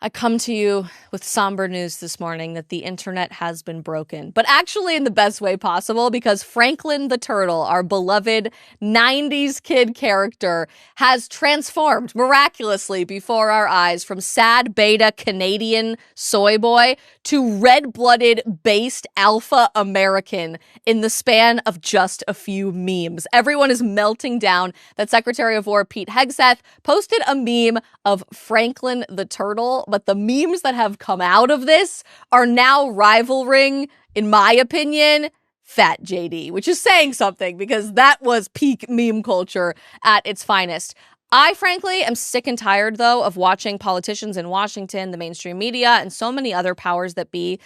I come to you with somber news this morning that the internet has been broken, but actually in the best way possible, because Franklin the Turtle, our beloved 90s kid character, has transformed miraculously before our eyes from sad beta Canadian soy boy to red-blooded based alpha American in the span of just a few memes. Everyone is melting down that Secretary of War Pete Hegseth posted a meme of Franklin the Turtle, but the memes that have come out of this are now rivaling, in my opinion, Fat JD, which is saying something because that was peak meme culture at its finest. I, frankly, am sick and tired, though, of watching politicians in Washington, the mainstream media, and so many other powers that be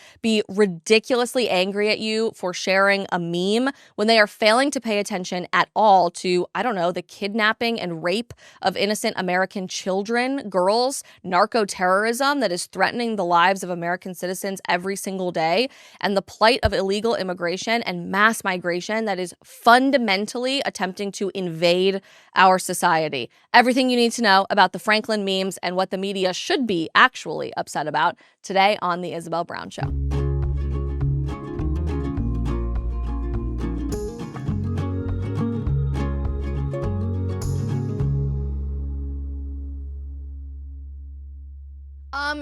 ridiculously angry at you for sharing a meme when they are failing to pay attention at all to, I don't know, the kidnapping and rape of innocent American children, girls, narco terrorism that is threatening the lives of American citizens every single day, and the plight of illegal immigration and mass migration that is fundamentally attempting to invade our society. Everything you need to know about the Franklin memes and what the media should be actually upset about today on The Isabel Brown Show.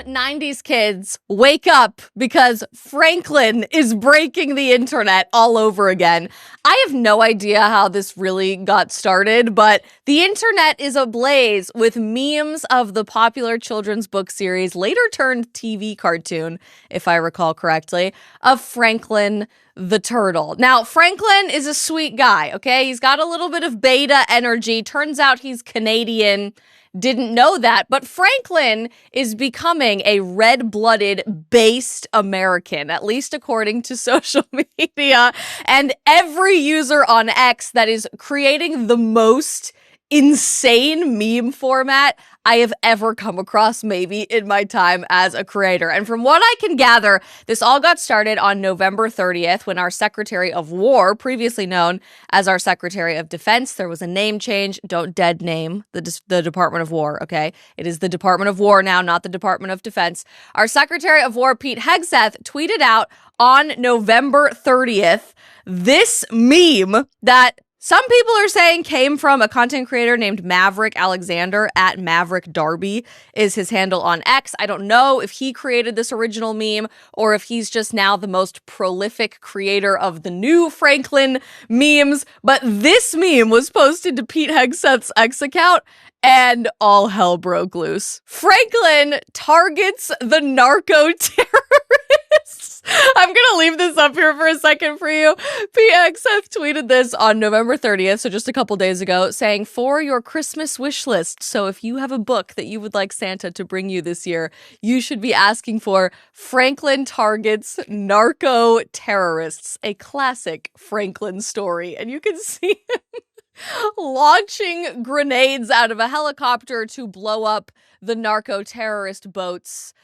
90s kids, wake up, because Franklin is breaking the internet all over again. I have no idea how this really got started, but the internet is ablaze with memes of the popular children's book series, later turned TV cartoon, if I recall correctly, of Franklin the Turtle. Now, Franklin is a sweet guy, okay? He's got a little bit of beta energy. Turns out he's Canadian. Didn't know that, but Franklin is becoming a red-blooded, based American, at least according to social media, and every user on X that is creating the most insane meme format I have ever come across, maybe in my time as a creator. And from what I can gather, this all got started on November 30th when our Secretary of War, previously known as our Secretary of Defense, there was a name change. Don't dead name the Department of War, okay? It is the Department of War now, not the Department of Defense. Our Secretary of War, Pete Hegseth, tweeted out on November 30th this meme that some people are saying came from a content creator named Maverick Alexander, at Maverick Darby is his handle on X. I don't know if he created this original meme or if he's just now the most prolific creator of the new Franklin memes, but this meme was posted to Pete Hegseth's X account and all hell broke loose. Franklin targets the narco terrorists. I'm going to leave this up here for a second for you. PXF tweeted this on November 30th, so just a couple days ago, saying, for your Christmas wish list. So if you have a book that you would like Santa to bring you this year, you should be asking for Franklin targets narco terrorists, a classic Franklin story. And you can see him launching grenades out of a helicopter to blow up the narco terrorist boats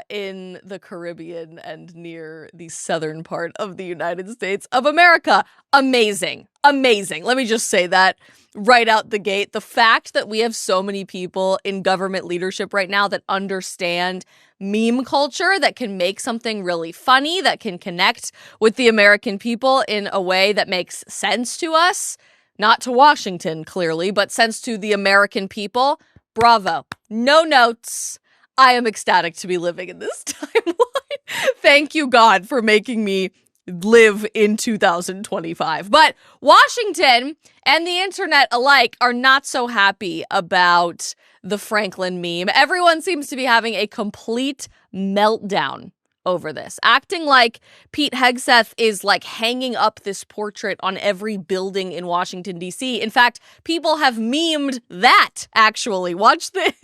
in the Caribbean and near the southern part of the United States of America. Amazing. Amazing. Let me just say that right out the gate. The fact that we have so many people in government leadership right now that understand meme culture, that can make something really funny, that can connect with the American people in a way that makes sense to us, not to Washington, clearly, but sense to the American people. Bravo. No notes. I am ecstatic to be living in this timeline. Thank you, God, for making me live in 2025. But Washington and the internet alike are not so happy about the Franklin meme. Everyone seems to be having a complete meltdown over this, acting like Pete Hegseth is like hanging up this portrait on every building in Washington, D.C. In fact, people have memed that, actually. Watch this.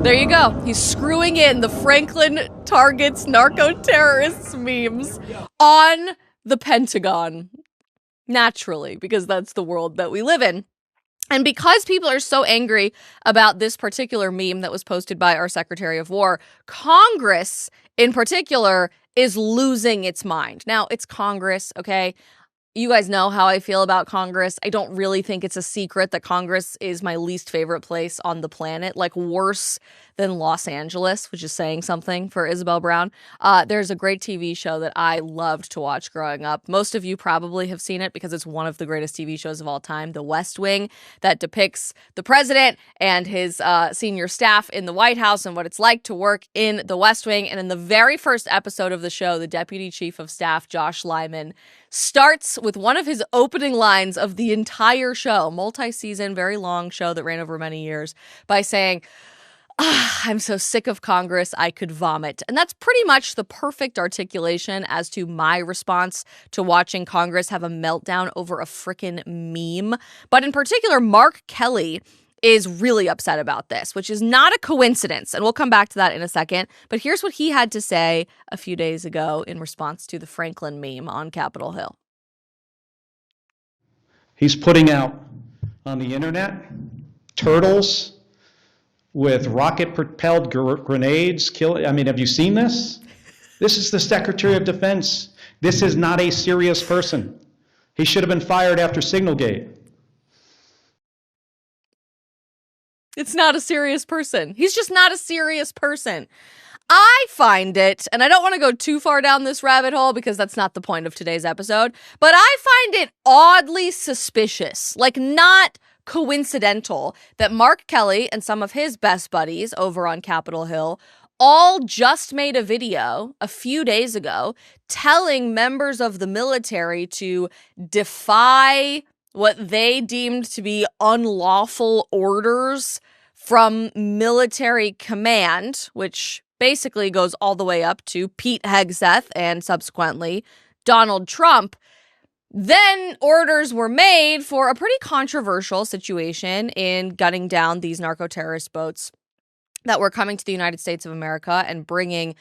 There you go. He's screwing in the Franklin targets narco terrorists memes on the Pentagon. Naturally, because that's the world that we live in. And because people are so angry about this particular meme that was posted by our Secretary of War, Congress in particular is losing its mind. Now, it's Congress, okay? You guys know how I feel about Congress. I don't really think it's a secret that Congress is my least favorite place on the planet, like worse than Los Angeles, which is saying something for Isabel Brown. There's a great TV show that I loved to watch growing up. Most of you probably have seen it because it's one of the greatest TV shows of all time, The West Wing, that depicts the president and his senior staff in the White House and what it's like to work in the West Wing. And in the very first episode of the show, the Deputy Chief of Staff, Josh Lyman, starts with one of his opening lines of the entire show, multi-season, very long show that ran over many years, by saying, I'm so sick of Congress, I could vomit. And that's pretty much the perfect articulation as to my response to watching Congress have a meltdown over a frickin' meme. But in particular, Mark Kelly is really upset about this, which is not a coincidence. And we'll come back to that in a second. But here's what he had to say a few days ago in response to the Franklin meme on Capitol Hill. He's putting out on the internet turtles with rocket-propelled grenades. Have you seen this? This is the Secretary of Defense. This is not a serious person. He should have been fired after Signalgate. It's not a serious person. He's just not a serious person. I find it, and I don't want to go too far down this rabbit hole because that's not the point of today's episode, but I find it oddly suspicious, like not coincidental, that Mark Kelly and some of his best buddies over on Capitol Hill all just made a video a few days ago telling members of the military to defy what they deemed to be unlawful orders from military command, which basically goes all the way up to Pete Hegseth and subsequently Donald Trump. Then orders were made for a pretty controversial situation in gunning down these narco-terrorist boats that were coming to the United States of America and bringing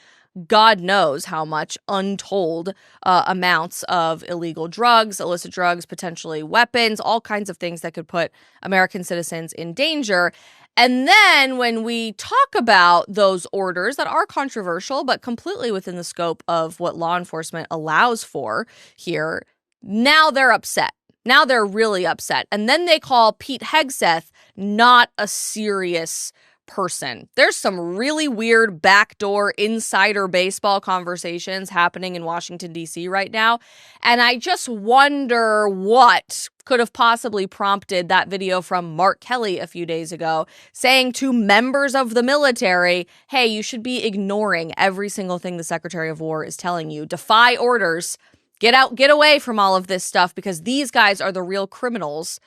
God knows how much untold amounts of illegal drugs, illicit drugs, potentially weapons, all kinds of things that could put American citizens in danger. And then when we talk about those orders that are controversial, but completely within the scope of what law enforcement allows for here, now they're upset. Now they're really upset. And then they call Pete Hegseth not a serious person. There's some really weird backdoor insider baseball conversations happening in Washington, D.C. right now. And I just wonder what could have possibly prompted that video from Mark Kelly a few days ago saying to members of the military, hey, you should be ignoring every single thing the Secretary of War is telling you. Defy orders. Get out, get away from all of this stuff because these guys are the real criminals.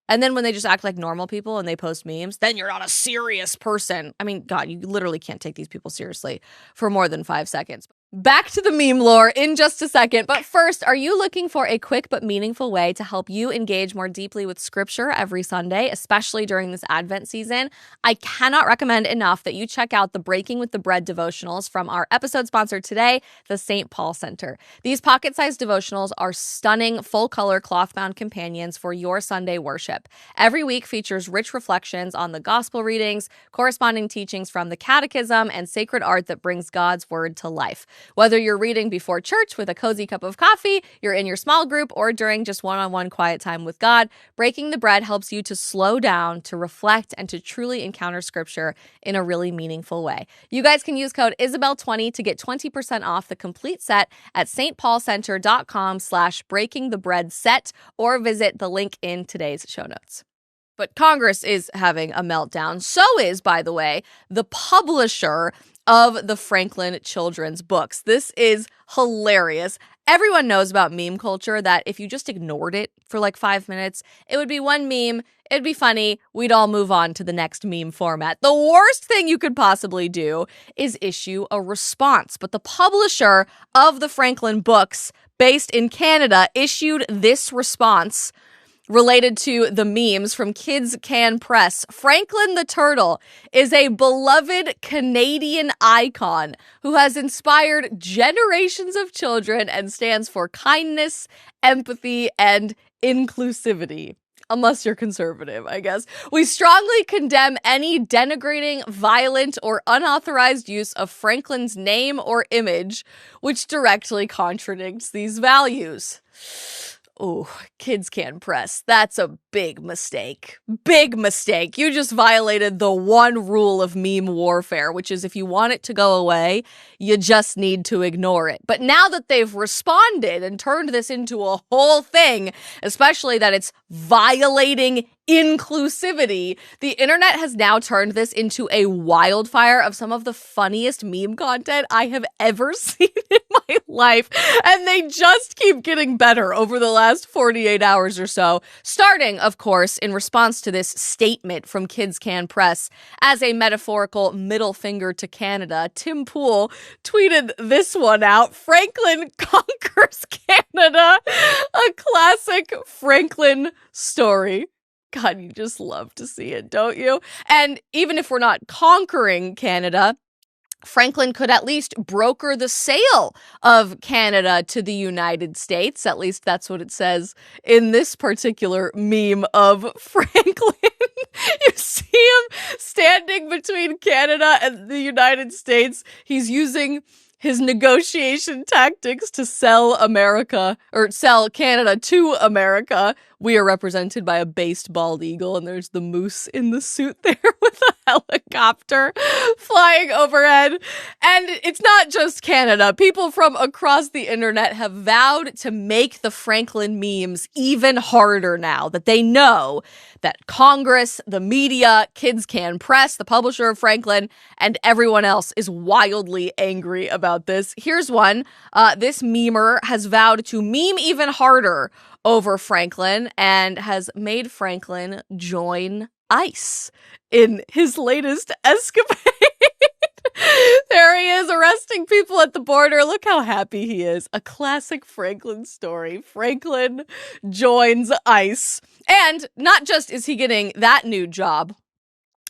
And then when they just act like normal people and they post memes, then you're not a serious person. I mean, God, you literally can't take these people seriously for more than 5 seconds. Back to the meme lore in just a second. But first, are you looking for a quick but meaningful way to help you engage more deeply with scripture every Sunday, especially during this Advent season? I cannot recommend enough that you check out the Breaking with the Bread devotionals from our episode sponsor today, the St. Paul Center. These pocket-sized devotionals are stunning, full-color, cloth-bound companions for your Sunday worship. Every week features rich reflections on the gospel readings, corresponding teachings from the catechism, and sacred art that brings God's word to life. Whether you're reading before church with a cozy cup of coffee, you're in your small group, or during just one-on-one quiet time with God, Breaking the Bread helps you to slow down, to reflect, and to truly encounter scripture in a really meaningful way. You guys can use code Isabel20 to get 20% off the complete set at stpaulcenter.com/breakingthebreadset or visit the link in today's show notes. But Congress is having a meltdown. So is, by the way, the publisher of the Franklin children's books. This is hilarious. Everyone knows about meme culture, that if you just ignored it for like 5 minutes, it would be one meme, it'd be funny, we'd all move on to the next meme format. The worst thing you could possibly do is issue a response. But the publisher of the Franklin books, based in Canada, issued this response related to the memes from Kids Can Press. Franklin the Turtle is a beloved Canadian icon who has inspired generations of children and stands for kindness, empathy, and inclusivity. Unless you're conservative, I guess. We strongly condemn any denigrating, violent, or unauthorized use of Franklin's name or image, which directly contradicts these values. Ooh, kids can press. That's a big mistake. Big mistake. You just violated the one rule of meme warfare, which is if you want it to go away, you just need to ignore it. But now that they've responded and turned this into a whole thing, especially that it's violating inclusivity, the internet has now turned this into a wildfire of some of the funniest meme content I have ever seen in my life. And they just keep getting better over the last 48 hours or so, starting, of course, in response to this statement from Kids Can Press as a metaphorical middle finger to Canada. Tim Pool tweeted this one out: Franklin conquers Canada, a classic Franklin story. God, you just love to see it, don't you? And even if we're not conquering Canada, Franklin could at least broker the sale of Canada to the United States. At least that's what it says in this particular meme of Franklin. You see him standing between Canada and the United States. He's using his negotiation tactics to sell America, or sell Canada to America. We are represented by a based bald eagle, and there's the moose in the suit there with a helicopter flying overhead. And it's not just Canada. People from across the internet have vowed to make the Franklin memes even harder now that they know that Congress, the media, Kids Can Press, the publisher of Franklin, and everyone else is wildly angry about this. Here's one. This memer has vowed to meme even harder over Franklin and has made Franklin join ICE in his latest escapade. There he is, arresting people at the border. Look how happy he is. A classic Franklin story. Franklin joins ICE. And not just is he getting that new job,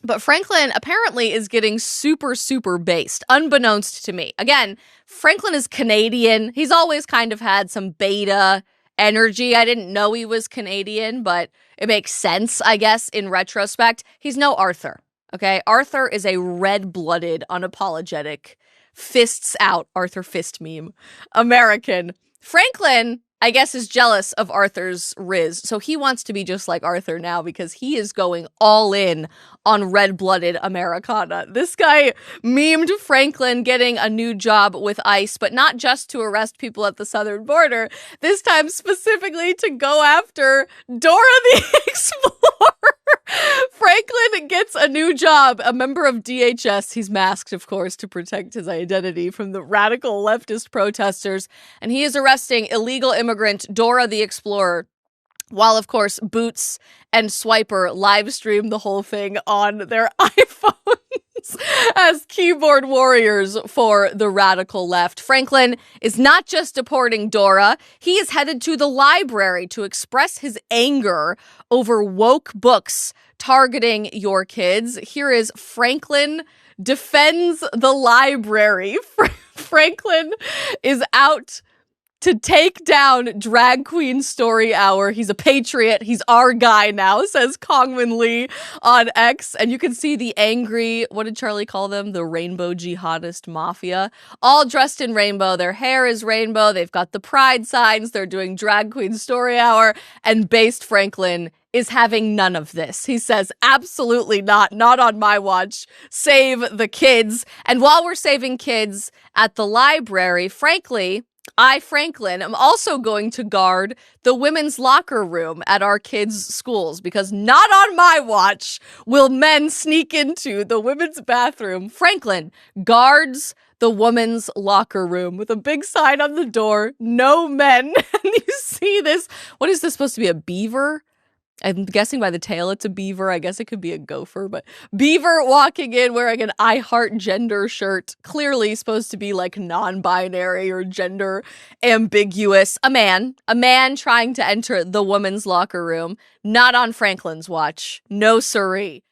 but Franklin apparently is getting super, super based, unbeknownst to me. Again, Franklin is Canadian. He's always kind of had some beta energy. I didn't know he was Canadian, but it makes sense, I guess, in retrospect. He's no Arthur, okay? Arthur is a red-blooded, unapologetic, fists out, Arthur Fist meme, American. Franklin, I guess, is jealous of Arthur's riz, so he wants to be just like Arthur now because he is going all in on red-blooded Americana. This guy memed Franklin getting a new job with ICE, but not just to arrest people at the southern border, this time specifically to go after Dora the Explorer. Franklin gets a new job, a member of DHS. He's masked, of course, to protect his identity from the radical leftist protesters, and he is arresting illegal immigrant Dora the Explorer, while, of course, Boots and Swiper live stream the whole thing on their iPhones as keyboard warriors for the radical left. Franklin is not just deporting Dora, he is headed to the library to express his anger over woke books targeting your kids. Here is Franklin defends the library. Franklin is out to take down Drag Queen Story Hour. He's a patriot. He's our guy now, says Kongman Lee on X. And you can see the angry, what did Charlie call them? The rainbow jihadist mafia. All dressed in rainbow. Their hair is rainbow. They've got the pride signs. They're doing Drag Queen Story Hour. And Based Franklin is having none of this. He says, absolutely not on my watch. Save the kids. And while we're saving kids at the library, frankly, Franklin, am also going to guard the women's locker room at our kids' schools, because not on my watch will men sneak into the women's bathroom. Franklin guards the women's locker room with a big sign on the door, no men. And you see this, what is this supposed to be, a beaver? I'm guessing by the tail it's a beaver. I guess it could be a gopher, but beaver walking in wearing an I Heart Gender shirt, clearly supposed to be like non-binary or gender ambiguous. A man trying to enter the woman's locker room, not on Franklin's watch. No siree.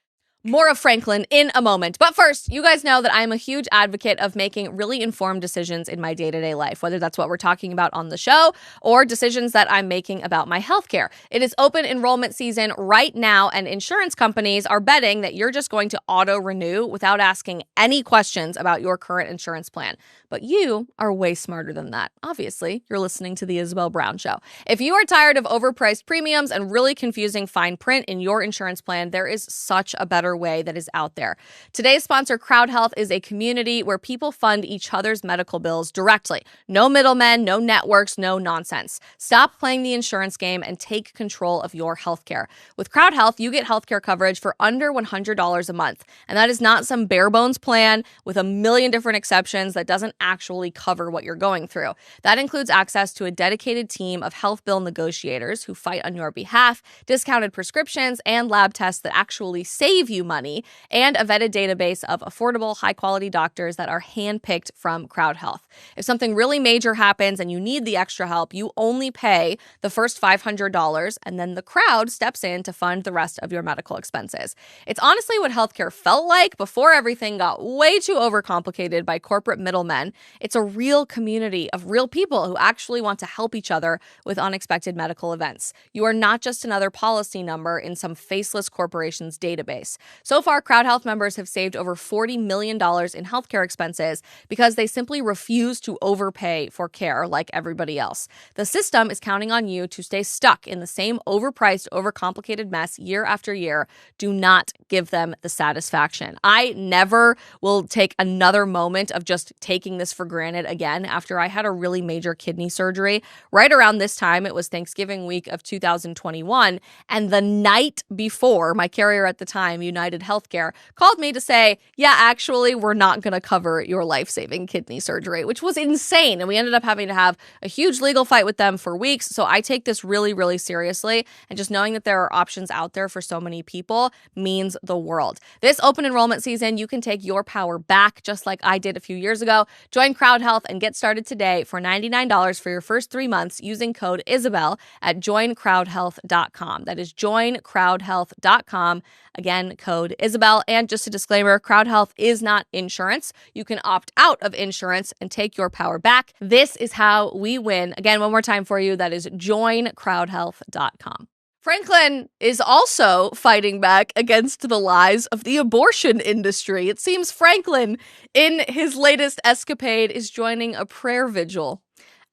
More of Franklin in a moment. But first, you guys know that I'm a huge advocate of making really informed decisions in my day-to-day life, whether that's what we're talking about on the show or decisions that I'm making about my healthcare. It is open enrollment season right now, and insurance companies are betting that you're just going to auto-renew without asking any questions about your current insurance plan. But you are way smarter than that. Obviously, you're listening to the Isabel Brown Show. If you are tired of overpriced premiums and really confusing fine print in your insurance plan, there is such a better way that is out there. Today's sponsor, Crowd Health, is a community where people fund each other's medical bills directly. No middlemen, no networks, no nonsense. Stop playing the insurance game and take control of your healthcare. With Crowd Health, you get healthcare coverage for under $100 a month. And that is not some bare bones plan with a million different exceptions that doesn't actually cover what you're going through. That includes access to a dedicated team of health bill negotiators who fight on your behalf, discounted prescriptions, and lab tests that actually save you money, and a vetted database of affordable, high-quality doctors that are handpicked from Crowd Health. If something really major happens and you need the extra help, you only pay the first $500, and then the Crowd steps in to fund the rest of your medical expenses. It's honestly what healthcare felt like before everything got way too overcomplicated by corporate middlemen. It's a real community of real people who actually want to help each other with unexpected medical events. You are not just another policy number in some faceless corporation's database. So far, Crowd Health members have saved over $40 million in healthcare expenses because they simply refuse to overpay for care like everybody else. The system is counting on you to stay stuck in the same overpriced, overcomplicated mess year after year. Do not give them the satisfaction. I never will take another moment of just taking this for granted again after I had a really major kidney surgery. Right around this time, it was Thanksgiving week of 2021, and the night before, my carrier at the time, United Healthcare, called me to say, yeah, actually, we're not going to cover your life-saving kidney surgery, which was insane. And we ended up having to have a huge legal fight with them for weeks. So I take this really, really seriously. And just knowing that there are options out there for so many people means the world. This open enrollment season, you can take your power back just like I did a few years ago. Join Crowd Health and get started today for $99 for your first 3 months using code Isabel at joincrowdhealth.com. That is joincrowdhealth.com. Again, code Isabel. And just a disclaimer, Crowd Health is not insurance. You can opt out of insurance and take your power back. This is how we win. Again, one more time for you. That is joincrowdhealth.com. Franklin is also fighting back against the lies of the abortion industry. It seems Franklin, in his latest escapade, is joining a prayer vigil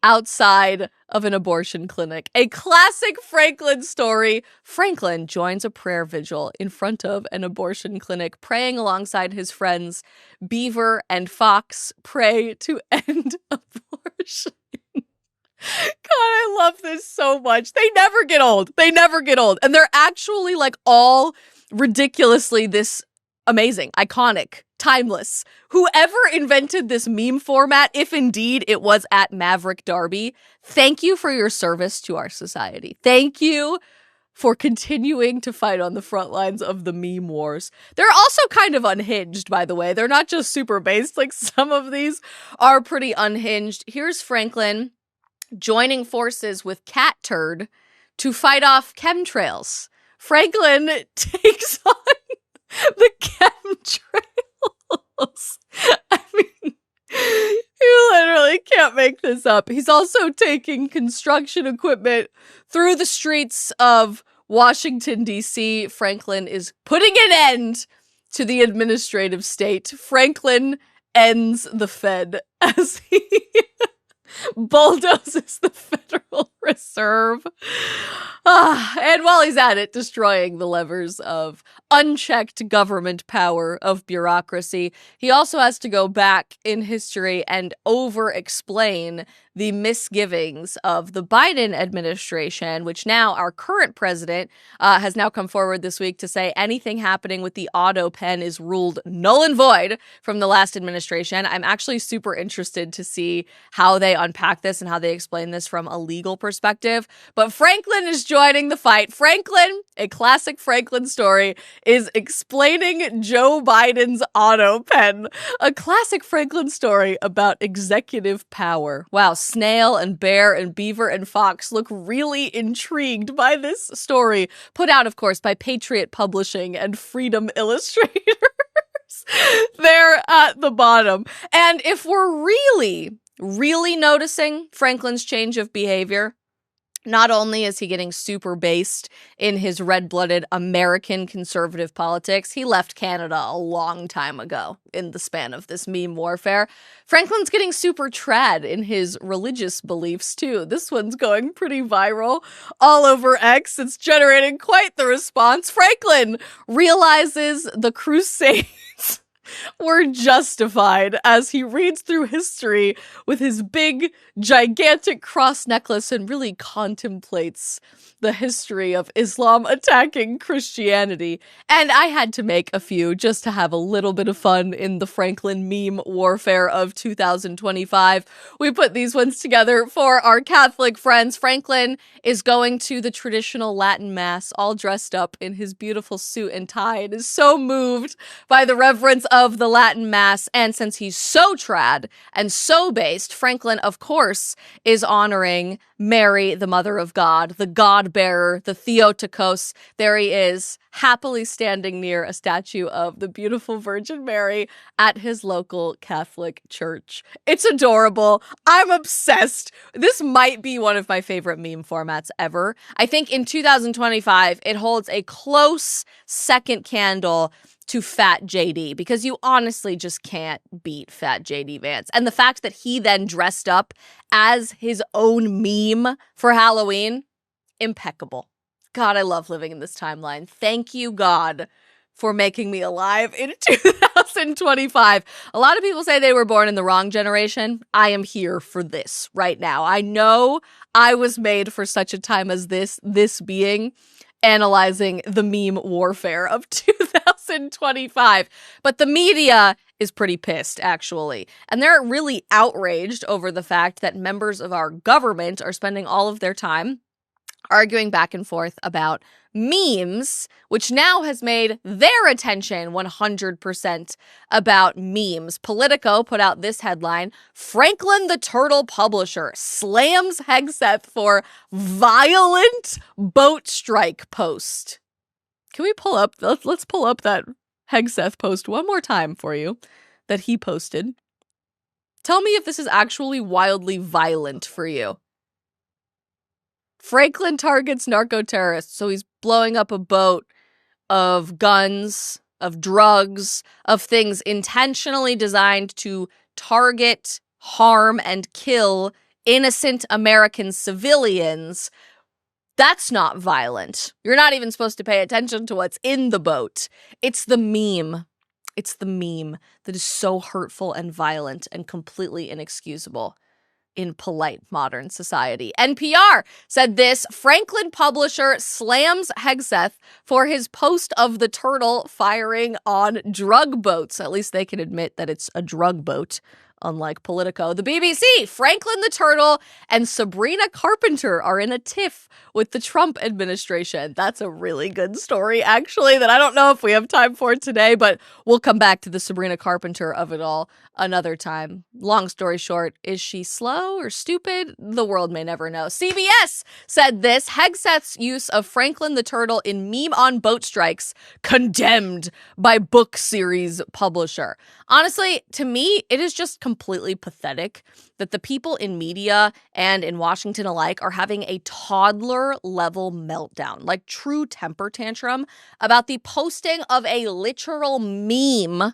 outside of an abortion clinic. A classic Franklin story. Franklin joins a prayer vigil in front of an abortion clinic, praying alongside his friends Beaver and Fox pray to end abortion. God, I love this so much. They never get old. They never get old. And they're actually like all ridiculously this amazing, iconic, timeless. Whoever invented this meme format, if indeed it was at Maverick Darby, thank you for your service to our society. Thank you for continuing to fight on the front lines of the meme wars. They're also kind of unhinged, by the way. They're not just super based. Like some of these are pretty unhinged. Here's Franklin joining forces with Cat Turd to fight off chemtrails. Franklin takes on the chemtrails. I mean, you literally can't make this up. He's also taking construction equipment through the streets of Washington, D.C. Franklin is putting an end to the administrative state. Franklin ends the Fed as he bulldozes the Federal Reserve. And while he's at it, destroying the levers of unchecked government power, of bureaucracy, he also has to go back in history and over-explain the misgivings of the Biden administration, which now our current president has now come forward this week to say anything happening with the auto pen is ruled null and void from the last administration. I'm actually super interested to see how they unpack this and how they explain this from a legal perspective. perspective, but Franklin is joining the fight. Franklin, a classic Franklin story, is explaining Joe Biden's auto pen. A classic Franklin story about executive power. Wow, Snail and Bear and Beaver and Fox look really intrigued by this story, put out, of course, by Patriot Publishing and Freedom Illustrated. They're at the bottom. And if we're really noticing Franklin's change of behavior, not only is he getting super based in his red-blooded American conservative politics, he left Canada a long time ago in the span of this meme warfare. Franklin's getting super trad in his religious beliefs, too. This one's going pretty viral all over X. It's generating quite the response. Franklin realizes the Crusades were justified as he reads through history with his big, gigantic cross necklace and really contemplates the history of Islam attacking Christianity. And I had to make a few just to have a little bit of fun in the Franklin meme warfare of 2025. We put these ones together for our Catholic friends. Franklin is going to the traditional Latin Mass all dressed up in his beautiful suit and tie and is so moved by the reverence of the Latin Mass. And since he's so trad and so based, Franklin, of course, is honoring Mary, the Mother of God, the God-bearer, the Theotokos. There he is, happily standing near a statue of the beautiful Virgin Mary at his local Catholic church. It's adorable. I'm obsessed. This might be one of my favorite meme formats ever. I think in 2025, it holds a close second candle to Fat JD, because you honestly just can't beat Fat JD Vance. And the fact that he then dressed up as his own meme for Halloween, impeccable. God, I love living in this timeline. Thank you, God, for making me alive in 2025. A lot of people say they were born in the wrong generation. I am here for this right now. I know I was made for such a time as this being analyzing the meme warfare of 2025. But the media is pretty pissed, actually. And they're really outraged over the fact that members of our government are spending all of their time arguing back and forth about memes, which now has made their attention 100% about memes. Politico put out this headline: Franklin the Turtle publisher slams Hegseth for violent boat strike post. Can we pull up, let's pull up that Hegseth post one more time for you that he posted. Tell me if this is actually wildly violent for you. Franklin targets narco terrorists, so he's blowing up a boat of guns, of drugs, of things intentionally designed to target, harm, and kill innocent American civilians. That's not violent. You're not even supposed to pay attention to what's in the boat. It's the meme. It's the meme that is so hurtful and violent and completely inexcusable in polite modern society. NPR said this: Franklin publisher slams Hegseth for his post of the turtle firing on drug boats. At least they can admit that it's a drug boat, unlike Politico. The BBC, Franklin the Turtle and Sabrina Carpenter are in a tiff with the Trump administration. That's a really good story, actually, that I don't know if we have time for today, but we'll come back to the Sabrina Carpenter of it all another time. Long story short, is she slow or stupid? The world may never know. CBS said this: Hegseth's use of Franklin the Turtle in meme on boat strikes condemned by book series publisher. Honestly, to me, it is just completely pathetic that the people in media and in Washington alike are having a toddler-level meltdown, like true temper tantrum, about the posting of a literal meme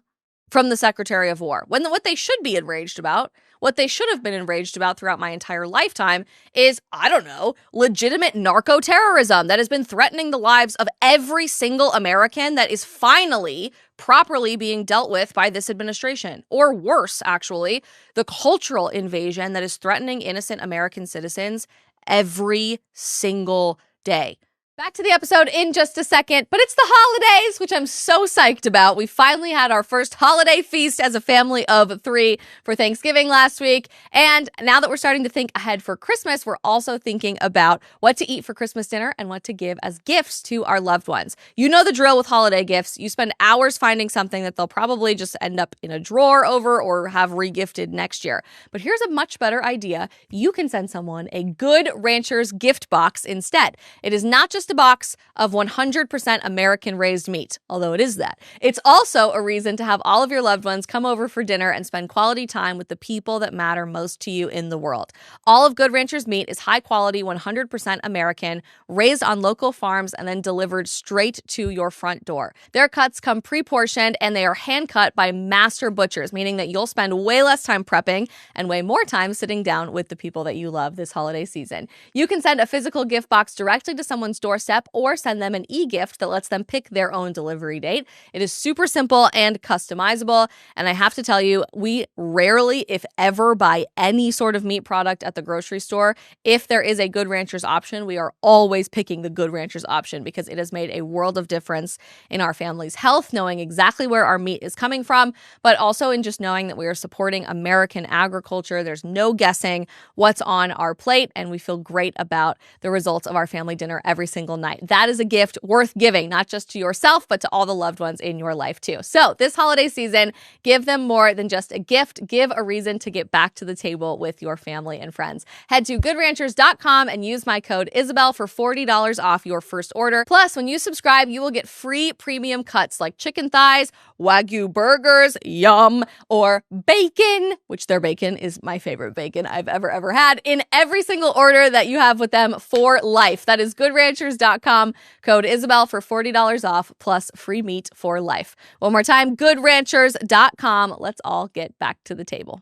from the Secretary of War. When what they should be enraged about, what they should have been enraged about throughout my entire lifetime is, I don't know, legitimate narco terrorism that has been threatening the lives of every single American that is finally properly being dealt with by this administration. Or worse, actually, the cultural invasion that is threatening innocent American citizens every single day. Back to the episode in just a second, but it's the holidays, which I'm so psyched about. We finally had our first holiday feast as a family of 3 for Thanksgiving last week. And now that we're starting to think ahead for Christmas, we're also thinking about what to eat for Christmas dinner and what to give as gifts to our loved ones. You know the drill with holiday gifts. You spend hours finding something that they'll probably just end up in a drawer over or have regifted next year. But here's a much better idea. You can send someone a Good Ranchers gift box instead. It is not just a box of 100% American-raised meat, although it is that. It's also a reason to have all of your loved ones come over for dinner and spend quality time with the people that matter most to you in the world. All of Good Ranchers meat is high-quality, 100% American, raised on local farms and then delivered straight to your front door. Their cuts come pre-portioned and they are hand-cut by master butchers, meaning that you'll spend way less time prepping and way more time sitting down with the people that you love this holiday season. You can send a physical gift box directly to someone's doorstep or send them an e-gift that lets them pick their own delivery date. It is super simple and customizable. And I have to tell you, we rarely, if ever, buy any sort of meat product at the grocery store. If there is a Good Ranchers option, we are always picking the Good Ranchers option because it has made a world of difference in our family's health, knowing exactly where our meat is coming from, but also in just knowing that we are supporting American agriculture. There's no guessing what's on our plate, and we feel great about the results of our family dinner every single night. That is a gift worth giving, not just to yourself, but to all the loved ones in your life too. So this holiday season, give them more than just a gift. Give a reason to get back to the table with your family and friends. Head to goodranchers.com and use my code Isabel for $40 off your first order. Plus, when you subscribe, you will get free premium cuts like chicken thighs, Wagyu burgers, yum, or bacon, which their bacon is my favorite bacon I've ever had, in every single order that you have with them for life. That is goodranchers.com, code Isabel for $40 off, plus free meat for life. One more time, goodranchers.com. Let's all get back to the table.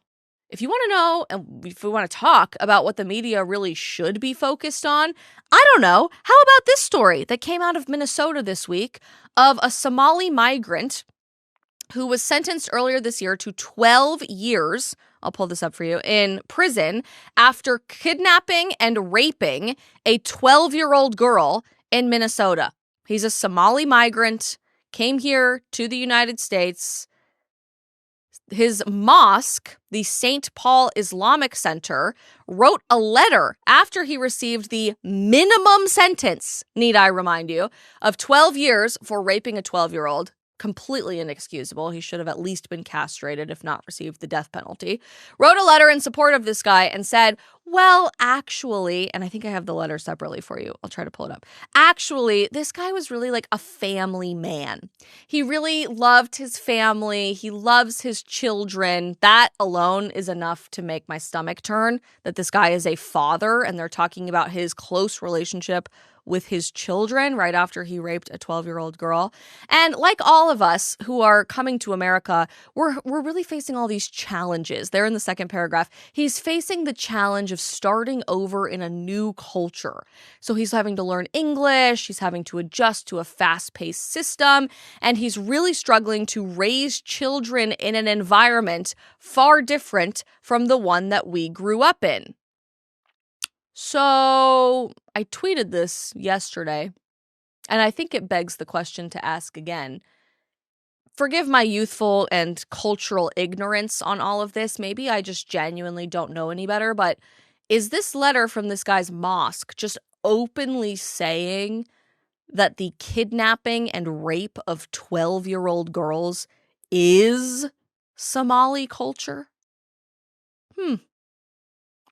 If you want to know, and if we want to talk about what the media really should be focused on, I don't know. How about this story that came out of Minnesota this week of a Somali migrant who was sentenced earlier this year to 12 years, I'll pull this up for you, in prison after kidnapping and raping a 12-year-old girl in Minnesota. He's a Somali migrant, came here to the United States. His mosque, the St. Paul Islamic Center, wrote a letter after he received the minimum sentence, need I remind you, of 12 years for raping a 12-year-old. Completely inexcusable. He should have at least been castrated, if not received the death penalty. Wrote a letter in support of this guy and said, well, actually, and I think I have the letter separately for you. I'll try to pull it up. Actually, this guy was really like a family man. He really loved his family. He loves his children. That alone is enough to make my stomach turn, that this guy is a father and they're talking about his close relationship with his children right after he raped a 12-year-old girl. And like all of us who are coming to America, we're really facing all these challenges. There in the second paragraph, he's facing the challenge of starting over in a new culture. So he's having to learn English, he's having to adjust to a fast-paced system, and he's really struggling to raise children in an environment far different from the one that we grew up in. So I tweeted this yesterday, and I think it begs the question to ask again. Forgive my youthful and cultural ignorance on all of this. Maybe I just genuinely don't know any better, but is this letter from this guy's mosque just openly saying that the kidnapping and rape of 12-year-old girls is Somali culture?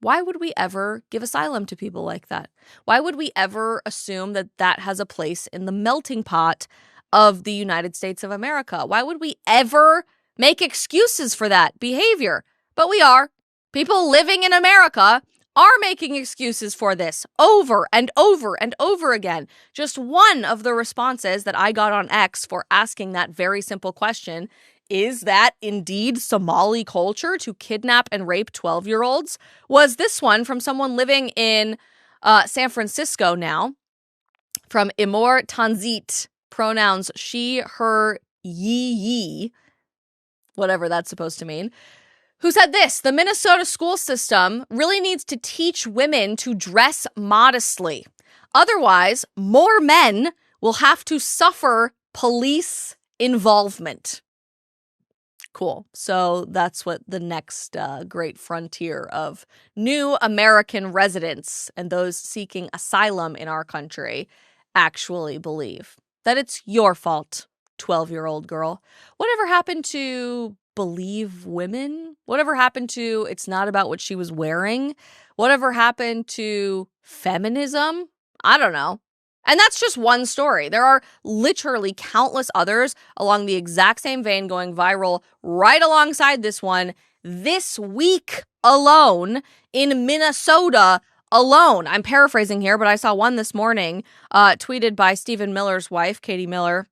Why would we ever give asylum to people like that? Why would we ever assume that that has a place in the melting pot of the United States of America? Why would we ever make excuses for that behavior? But we are. People living in America are making excuses for this over and over and over again. Just one of the responses that I got on X for asking that very simple question, is that indeed Somali culture to kidnap and rape 12-year-olds? Was this one from someone living in San Francisco now, from Imor Tanzit, pronouns she, her, ye, whatever that's supposed to mean, who said this: the Minnesota school system really needs to teach women to dress modestly. Otherwise, more men will have to suffer police involvement. Cool. So that's what the next great frontier of new American residents and those seeking asylum in our country actually believe. That it's your fault, 12-year-old girl. Whatever happened to believe women? Whatever happened to it's not about what she was wearing? Whatever happened to feminism? I don't know. And that's just one story. There are literally countless others along the exact same vein going viral right alongside this one this week alone in Minnesota alone. I'm paraphrasing here, but I saw one this morning tweeted by Stephen Miller's wife, Katie Miller,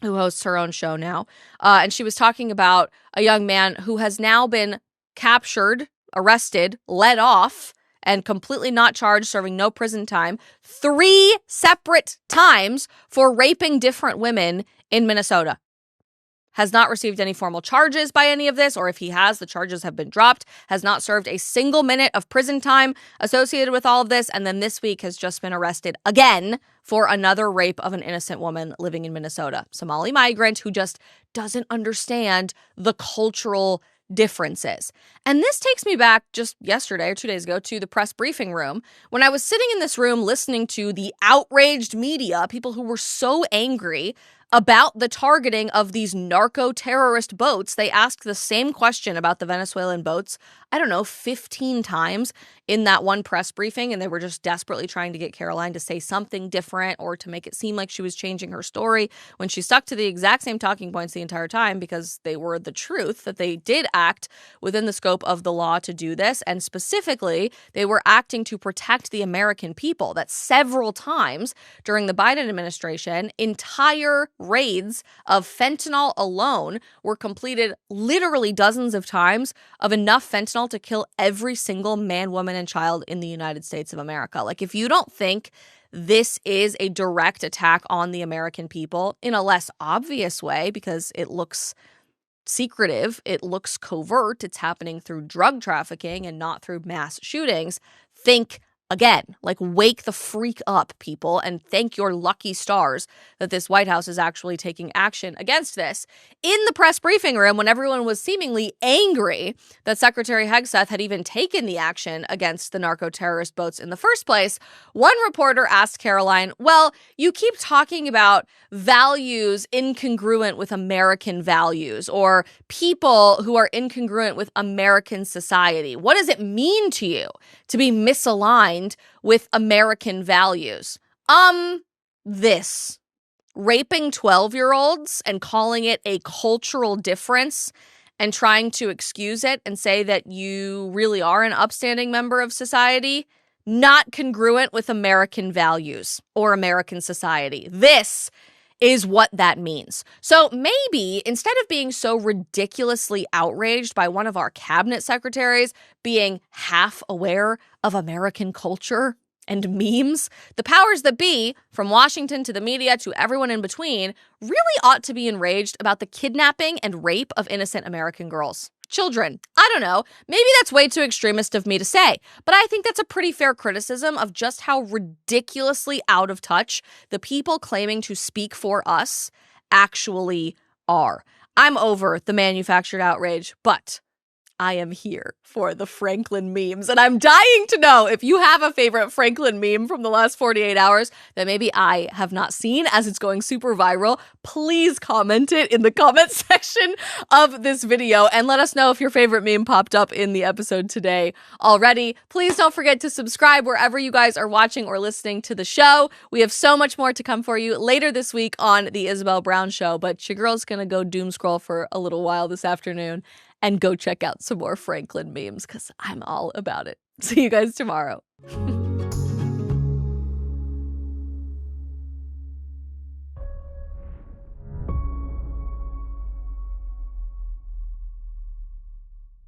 who hosts her own show now. And she was talking about a young man who has now been captured, arrested, let off, and completely not charged, serving no prison time, 3 separate times for raping different women in Minnesota. Has not received any formal charges by any of this, or if he has, the charges have been dropped, has not served a single minute of prison time associated with all of this, and then this week has just been arrested again for another rape of an innocent woman living in Minnesota. Somali migrant who just doesn't understand the cultural differences. And this takes me back just yesterday or 2 days ago to the press briefing room when I was sitting in this room listening to the outraged media, people who were so angry about the targeting of these narco terrorist boats. They asked the same question about the Venezuelan boats, 15 times in that one press briefing, and they were just desperately trying to get Caroline to say something different or to make it seem like she was changing her story when she stuck to the exact same talking points the entire time because they were the truth, that they did act within the scope of the law to do this, and specifically, they were acting to protect the American people, that several times during the Biden administration, entire raids of fentanyl alone were completed literally dozens of times of enough fentanyl to kill every single man, woman, and child in the United States of America. Like, if you don't think this is a direct attack on the American people in a less obvious way because it looks secretive, it looks covert, it's happening through drug trafficking and not through mass shootings, think again. Like, wake the freak up, people, and thank your lucky stars that this White House is actually taking action against this. In the press briefing room, when everyone was seemingly angry that Secretary Hegseth had even taken the action against the narco terrorist boats in the first place, one reporter asked Caroline, well, you keep talking about values incongruent with American values or people who are incongruent with American society. What does it mean to you to be misaligned with American values? This. Raping 12-year-olds and calling it a cultural difference and trying to excuse it and say that you really are an upstanding member of society, not congruent with American values or American society. This is what that means. So maybe instead of being so ridiculously outraged by one of our cabinet secretaries being half aware of American culture and memes, the powers that be, from Washington to the media to everyone in between, really ought to be enraged about the kidnapping and rape of innocent American girls. Children. I don't know. Maybe that's way too extremist of me to say, but I think that's a pretty fair criticism of just how ridiculously out of touch the people claiming to speak for us actually are. I'm over the manufactured outrage, but I am here for the Franklin memes, and I'm dying to know if you have a favorite Franklin meme from the last 48 hours that maybe I have not seen as it's going super viral. Please comment it in the comment section of this video and let us know if your favorite meme popped up in the episode today already. Please don't forget to subscribe wherever you guys are watching or listening to the show. We have so much more to come for you later this week on the Isabel Brown Show, but your girl's gonna go doom scroll for a little while this afternoon and go check out some more Franklin memes because I'm all about it. See you guys tomorrow.